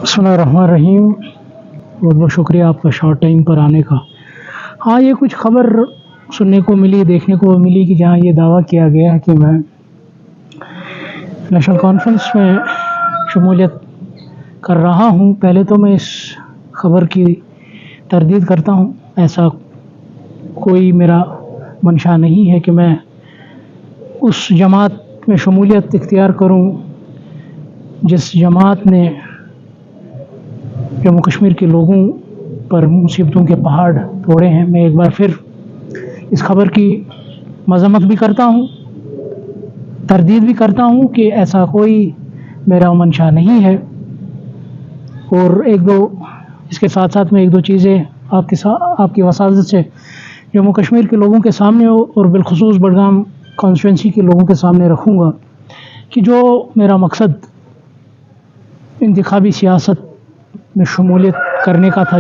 बिस्मिल्लाहिर्रहमानिर्रहीम। बहुत बहुत शुक्रिया आपका शॉर्ट टाइम पर आने का। हाँ, ये कुछ खबर सुनने को मिली, देखने को मिली कि जहाँ ये दावा किया गया है कि मैं नेशनल कॉन्फ्रेंस में शमूलियत कर रहा हूँ। पहले तो मैं इस खबर की तरदीद करता हूँ। ऐसा कोई मेरा मंशा नहीं है कि मैं उस जमात में शमूलियत इख्तियार करूँ जिस जमात ने जम्मू कश्मीर के लोगों पर मुसीबतों के पहाड़ तोड़े हैं। मैं एक बार फिर इस खबर की मज़म्मत भी करता हूँ, तरदीद भी करता हूँ कि ऐसा कोई मेरा मंशा नहीं है। और इसके साथ साथ मैं एक दो चीज़ें आपकी वसादत से जम्मू कश्मीर के लोगों के सामने और बिलखुसूस बडगाम कॉन्स्टिट्यूंसी के लोगों के सामने रखूँगा कि जो मेरा मकसद इंतखाबी सियासत में शमूलियत करने का था,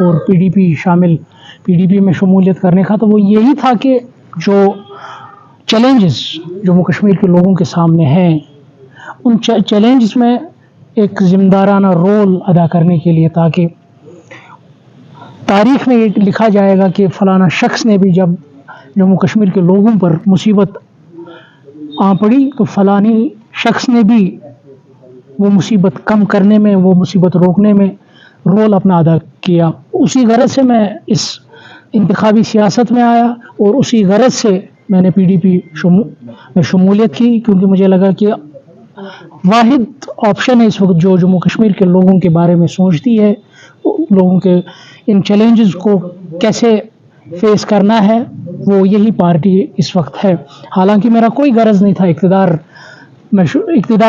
और पीडीपी में शमूलियत करने का, तो वो यही था कि जो चैलेंजेस जम्मू कश्मीर के लोगों के सामने हैं, उन चैलेंजेस में एक ज़िम्मेदाराना रोल अदा करने के लिए, ताकि तारीख़ में ये लिखा जाएगा कि फ़लाना शख्स ने भी जब जम्मू कश्मीर के लोगों पर मुसीबत आ पड़ी तो फ़लानी शख्स ने भी वो मुसीबत कम करने में, वो मुसीबत रोकने में रोल अपना अदा किया। उसी गरज से मैं इस इंतखाबी सियासत में आया और उसी गरज से मैंने पीडीपी में शमूलियत की, क्योंकि मुझे लगा कि वाहिद ऑप्शन है इस वक्त जो जम्मू कश्मीर के लोगों के बारे में सोचती है, लोगों के इन चैलेंजेस को कैसे फेस करना है, वो यही पार्टी इस वक्त है। हालांकि मेरा कोई गरज नहीं था इक़्तिदार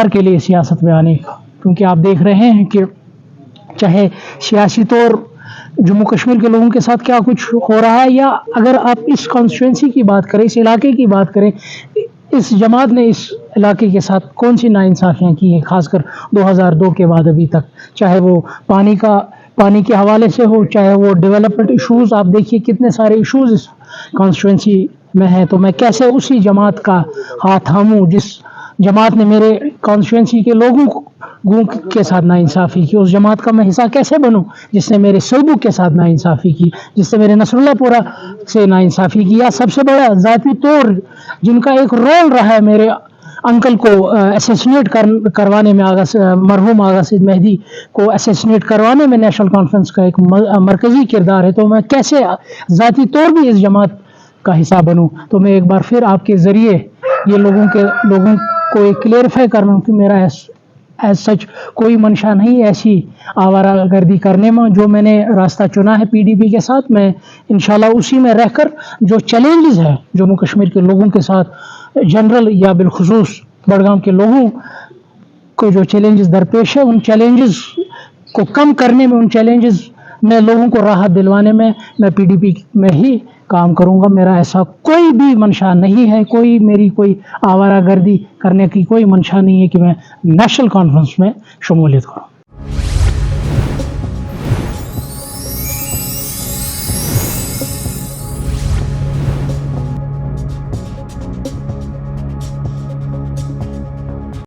के लिए सियासत में आने का, क्योंकि आप देख रहे हैं कि चाहे सियासी तौर जम्मू कश्मीर के लोगों के साथ क्या कुछ हो रहा है, या अगर आप इस कॉन्स्टिट्यूंसी की बात करें, इस इलाके की बात करें, इस जमात ने इस इलाके के साथ कौन सी नाइंसाफ़ियाँ की हैं, खासकर 2002 के बाद अभी तक, चाहे वो पानी के हवाले से हो, चाहे वो डेवलपमेंट इशूज़। आप देखिए कितने सारे इशूज़ इस कॉन्स्टिट्यूंसी में हैं, तो मैं कैसे उसी जमात का हाथ थामूँ जिस जमात ने मेरे कॉन्स्टिट्यूंसी के लोगों के साथ नाइंसाफ़ी की। उस जमात का मैं हिस्सा कैसे बनूं जिसने मेरे सोबू के साथ नाइंसाफ़ी की, जिसने मेरे नसरुल्लाहपुरा से नाइंसाफ़ी की, या सबसे बड़ा ज़ाती तौर जिनका एक रोल रहा है मेरे अंकल को असैसिनेट करवाने में, मरहूम आगा सईद मेहदी को असैसिनेट करवाने में नेशनल कॉन्फ्रेंस का एक मरकज़ी किरदार है, तो मैं कैसे ज़ाती तौर भी इस जमात का हिस्सा बनूं। तो मैं एक बार फिर आपके ज़रिए ये लोगों को एक क्लेरिफाई करना कि मेरा एज सच कोई मंशा नहीं ऐसी आवारागर्दी करने में। जो मैंने रास्ता चुना है पीडीपी के साथ, मैं इंशाल्लाह उसी में रहकर जो चैलेंजेस है जम्मू कश्मीर के लोगों के साथ जनरल या बिलखुसूस बडगाम के लोगों को जो चैलेंजेस दरपेश है, उन चैलेंजेस को कम करने में, उन चैलेंजेस में लोगों को राहत दिलवाने में मैं पीडीपी में ही काम करूंगा। मेरा ऐसा कोई भी मंशा नहीं है, मेरी कोई आवारागर्दी करने की कोई मंशा नहीं है कि मैं नेशनल कॉन्फ्रेंस में शमूलियत करूं।